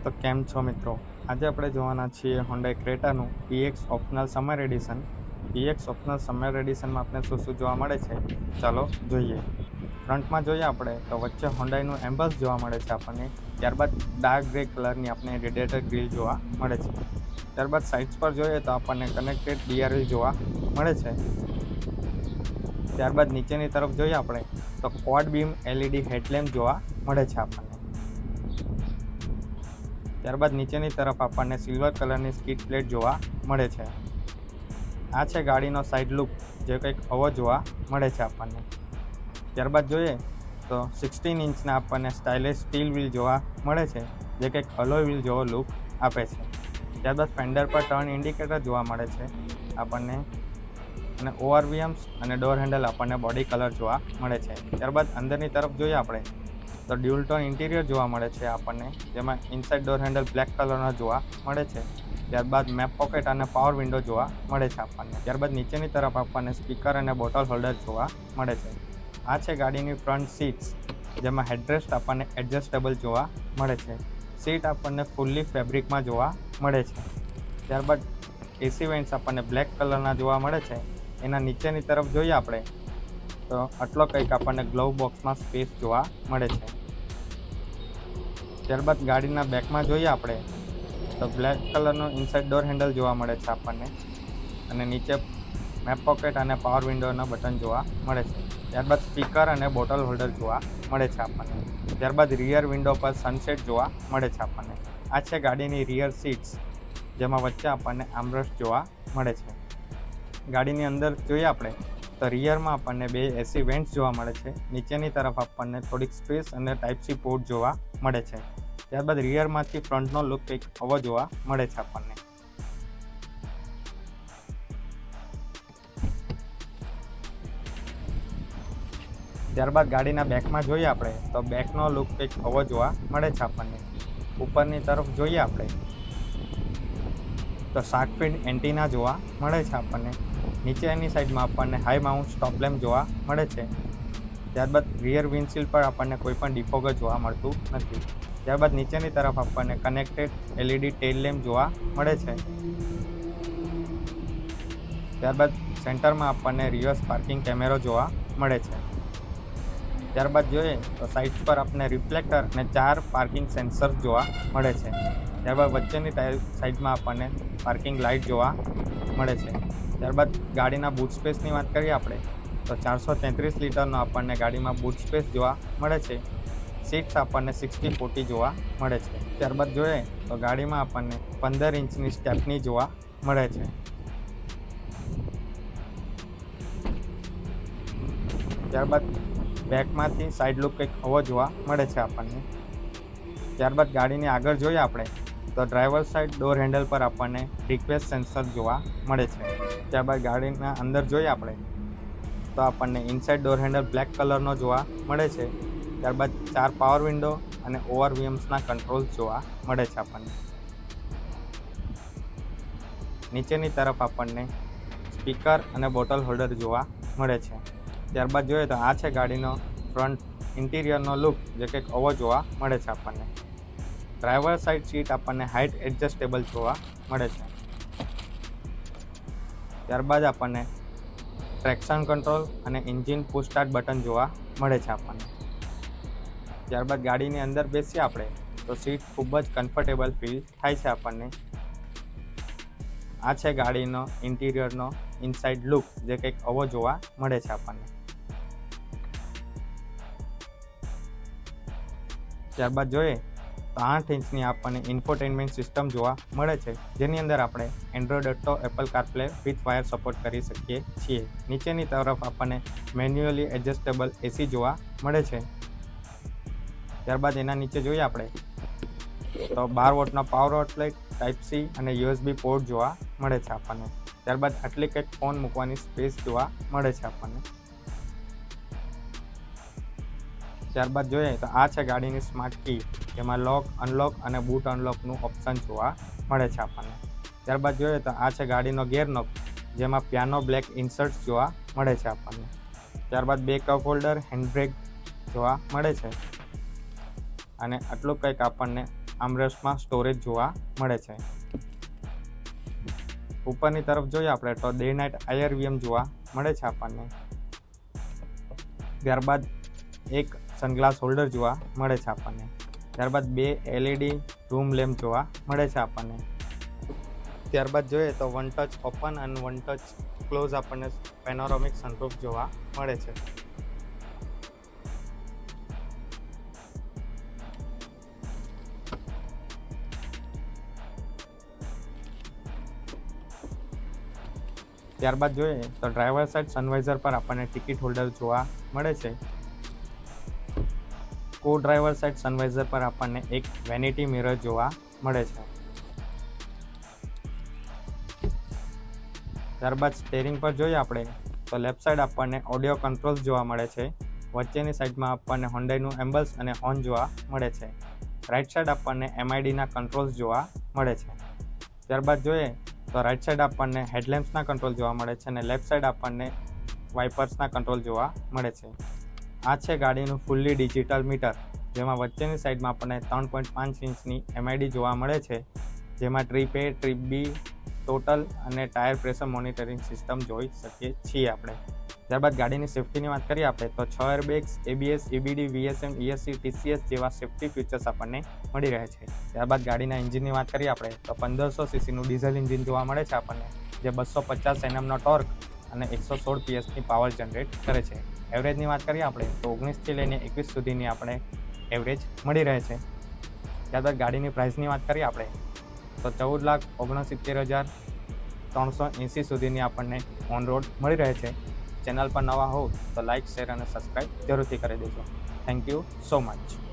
તો કેમ છો મિત્રો? આજે આપણે જોવાના છીએ હોન્ડા ક્રેટાનું PX optional summer edition. PX optional summer એડિશનમાં આપણે શું શું જોવા મળે છે ચાલો જોઈએ. ફ્રન્ટમાં જોઈએ આપણે તો વચ્ચે હોન્ડાઈનું એમ્બસ જોવા મળે છે આપણને. ત્યારબાદ ડાર્ક ગ્રે કલરની આપણે રેડિએટર ગ્રીલ જોવા મળે છે. ત્યારબાદ સાઇડ્સ પર જોઈએ તો આપણને કનેક્ટેડ DRL જોવા મળે છે. ત્યારબાદ નીચેની તરફ જોઈએ આપણે તો ક્વાડ બીમ LED હેડલેમ્પ જોવા મળે છે આપણને. ત્યારબાદ નીચેની તરફ આપણને સિલ્વર કલરની સ્કીડ પ્લેટ જોવા મળે છે. આ છે ગાડીનો સાઇડ લુક, જે કંઈક આવો જોવા મળે છે આપણને. ત્યારબાદ જોઈએ તો 16 ઇંચના આપણને સ્ટાઇલિશ સ્ટીલ વ્હીલ જોવા મળે છે, જે કંઈક અલોય વ્હીલ જેવો લુક આપે છે. ત્યારબાદ ફેન્ડર પર ટર્ન ઇન્ડિકેટર જોવા મળે છે આપણને, અને ORVMs અને ડોર હેન્ડલ આપણને બોડી કલર જોવા મળે છે. ત્યારબાદ અંદરની તરફ જોઈએ આપણે તો ડ્યુઅલ ટોન ઇન્ટિરિયર જોવા મળે છે આપણને, જેમાં ઇનસાઇડ ડોર હેન્ડલ બ્લેક કલરનો જોવા મળે છે. ત્યારબાદ મેપ પોકેટ અને પાવર વિન્ડો જોવા મળે છે આપણને. ત્યારબાદ નીચેની તરફ આપણને સ્પીકર અને બોટલ હોલ્ડર જોવા મળે છે. આ છે ગાડીની ફ્રન્ટ સીટ્સ, જેમાં હેડરેસ્ટ આપણને એડજસ્ટેબલ જોવા મળે છે. સીટ આપણને ફૂલ્લી ફેબ્રિકમાં જોવા મળે છે. ત્યારબાદ એસી વેન્ટ્સ આપણને બ્લેક કલરના જોવા મળે છે. એના નીચેની તરફ જોઈએ આપણે તો આટલો કંઈક આપણને ગ્લોવ બોક્સમાં સ્પેસ જોવા મળે છે. ત્યારબાદ ગાડીના બેકમાં જોઈએ આપણે તો બ્લેક કલરનો ઇનસાઇડ ડોર હેન્ડલ જોવા મળે છે આપણને, અને નીચે મેપ પોકેટ અને પાવર વિન્ડોના બટન જોવા મળે છે. ત્યારબાદ સ્પીકર અને બોટલ હોલ્ડર જોવા મળે છે આપણને. ત્યારબાદ રિયર વિન્ડો પર સનસેટ જોવા મળે છે આપણને. આ છે ગાડીની રિયર સીટ્સ, જેમાં વચ્ચે આપણને આર્મરેસ્ટ જોવા મળે છે. ગાડીની અંદર જોઈએ આપણે તો રિયરમાં આપણને 2 એસી વેન્ટ્સ જોવા મળે છે. નીચેની તરફ આપણને થોડીક સ્પેસ અને ટાઈપ-સી પોર્ટ જોવા મળે છે. ત્યારબાદ રિયરમાંથી ફ્રન્ટનો લુક કંઈક આવો જોવા મળે છે આપણને. ત્યારબાદ ગાડીના બેકમાં જોઈએ આપણે તો બેકનો લુક કંઈક આવો જોવા મળે છે આપણને. ઉપરની તરફ જોઈએ આપણે તો શાર્ક ફિન એન્ટીના જોવા મળે છે આપણને. નીચેની સાઈડમાં આપણને હાઈ માઉન્ટ સ્ટોપ લેમ્પ જોવા મળે છે. ત્યારબાદ રિયર વિન્ડશીલ્ડ પર આપણને કોઈ પણ ડિફોગર જોવા મળતું નથી. ત્યારબાદ નીચેની તરફ આપણને કનેક્ટેડ LED ટેલ લેમ્પ જોવા મળે છે. ત્યારબાદ સેન્ટરમાં આપણને રિવર્સ પાર્કિંગ કેમેરો જોવા મળે છે. ત્યારબાદ જોઈએ તો સાઇડ્સ પર આપણને રિફ્લેક્ટર અને 4 પાર્કિંગ સેન્સર્સ જોવા મળે છે. ત્યારબાદ વચ્ચેની સાઈડમાં આપણને પાર્કિંગ લાઇટ જોવા મળે છે. ત્યારબાદ ગાડીના બૂટ સ્પેસની વાત કરીએ આપણે તો 433 લીટરનો આપણને ગાડીમાં બૂટ સ્પેસ જોવા મળે છે. સીટ્સ આપણને 60/40 જોવા મળે છે. ત્યારબાદ જોઈએ તો ગાડીમાં આપણને 15 ઇંચની સ્ટેપની જોવા મળે છે. ત્યારબાદ બેકમાંથી સાઈડ લુક કંઈક આવો જોવા મળે છે આપણને. ત્યારબાદ ગાડીની આગળ જોઈએ આપણે તો ડ્રાઈવર સાઈડ ડોર હેન્ડલ પર આપણને રિક્વેસ્ટ સેન્સર જોવા મળે છે. ત્યારબાદ ગાડીના અંદર જોઈએ આપણે તો આપણને ઇનસાઇડ ડોર હેન્ડલ બ્લેક કલરનો જોવા મળે છે. ત્યારબાદ 4 પાવર વિન્ડો અને ORVMsના કંટ્રોલ જોવા મળે છે આપણને. નીચેની તરફ આપણને સ્પીકર અને બોટલ હોલ્ડર જોવા મળે છે. ત્યારબાદ જોઈએ તો આ છે ગાડીનો ફ્રન્ટ ઇન્ટિરિયરનો લુક, જે કંઈક આવો જોવા મળે છે આપણને. ડ્રાઈવર સાઈડ સીટ આપણને હાઇટ એડજસ્ટેબલ જોવા મળે છે. ત્યારબાદ આપણને ટ્રેક્શન કંટ્રોલ અને એન્જિન પુશ સ્ટાર્ટ બટન જોવા મળે છે આપણને. ત્યારબાદ ગાડીની અંદર બેસીએ આપણે તો સીટ ખૂબ જ કમ્ફર્ટેબલ ફીલ થાય છે આપણને. આ છે ગાડીનો ઇન્ટિરિયરનો ઇનસાઇડ લુક, જે કંઈક આવો જોવા મળે છે આપણને. ત્યારબાદ જોઈએ તો 8 ઇંચની આપણને ઇન્ફોટેનમેન્ટ સિસ્ટમ જોવા મળે છે, જેની અંદર આપણે Android auto, Apple કારપ્લે with wire support કરી શકીએ છીએ. નીચેની તરફ આપણને મેન્યુઅલી એડજસ્ટેબલ એસી જોવા મળે છે. ત્યારબાદ એના નીચે જોઈએ આપણે તો 12 વોટનો પાવર આઉટલેટ, ટાઈપ-સી અને USB પોર્ટ જોવા મળે છે આપણને. ત્યારબાદ આટલી કંઈક ફોન મૂકવાની સ્પેસ જોવા મળે છે આપણને. ત્યારબાદ જોઈએ તો આ છે ગાડીની સ્માર્ટ કી, જેમાં લોક, અનલોક અને બૂટ અનલોકનું ઓપ્શન જોવા મળે છે આપણને. ત્યારબાદ જોઈએ તો આ છે ગાડીનો ગિયર નોબ, જેમાં પિયાનો બ્લેક ઇન્સર્ટ્સ જોવા મળે છે આપણને. ત્યારબાદ 2 કપ હોલ્ડર, હેન્ડ બ્રેક જોવા મળે છે. અને આટલું કંઈક આપણને આર્મરેસ્ટમાં સ્ટોરેજ જોવા મળે છે. ઉપરની તરફ જોઈએ આપણે તો ડે નાઇટ IRVM જોવા મળે છે આપણને. ત્યારબાદ એક સનગ્લાસ હોલ્ડર જોવા મળે છે આપણને. ત્યારબાદ 2 LED રૂમ લેમ્પ જોવા મળે છે આપણને. ત્યારબાદ જોઈએ તો 1 ટચ ઓપન અને 1 ટચ ક્લોઝ આપણને પેનોરામિક સનરૂફ જોવા મળે છે. ત્યારબાદ જોઈએ તો ડ્રાઈવર સાઇડ સનવાઇઝર પર આપણને ટિકિટ હોલ્ડર જોવા મળે છે. કો ડ્રાઈવર સાઇડ સનવાઇઝર પર આપણને એક વેનિટી મિરર જોવા મળે છે. ત્યારબાદ સ્ટેરિંગ પર જોઈએ આપણે તો લેફ્ટ સાઈડ આપણને ઓડિયો કંટ્રોલ્સ જોવા મળે છે. વચ્ચેની સાઈડમાં આપણને હોન્ડાઈનું એમ્બલ્સ અને હોર્ન જોવા મળે છે. રાઈટ સાઈડ આપણને MIDના કંટ્રોલ્સ જોવા મળે છે. ત્યારબાદ જોઈએ તો રાઈટ સાઈડ આપણને હેડલેમ્પ્સના કંટ્રોલ જોવા મળે છે અને લેફ્ટ સાઈડ આપણને વાઇપર્સના કંટ્રોલ જોવા મળે છે. આ છે ગાડીનું ફૂલ્લી ડિજિટલ મીટર, જેમાં વચ્ચેની સાઈડમાં આપણને 3.5 ઇંચની MID જોવા મળે છે, જેમાં trip A, trip B, total અને ટાયર પ્રેશર મોનિટરિંગ સિસ્ટમ જોઈ શકીએ છીએ આપણે. ત્યારબાદ ગાડીની સેફ્ટીની વાત કરીએ આપણે તો 6 airbags, ABS, EBD, VSM, ESC, TCS જેવા સેફ્ટી ફીચર્સ આપણને મળી રહે છે. ત્યારબાદ ગાડીના એન્જિનની વાત કરીએ આપણે તો 1500 સીસીનું ડીઝલ એન્જિન જોવા મળે છે આપણને, જે 250 Nmનો ટોર્ક અને 116 PSની પાવર જનરેટ કરે છે. એવરેજની વાત કરીએ આપણે તો 19થી લઈને 21 સુધીની આપણે એવરેજ મળી રહે છે. ત્યારબાદ ગાડીની પ્રાઇસની વાત કરીએ આપણે તો 14,69,380 સુધીની આપણને ઓન રોડ મળી રહે છે. ચેનલ પર નવા હો તો લાઇક, શેર અને સબસ્ક્રાઈબ જરૂરથી કરી દેજો. Thank you so much.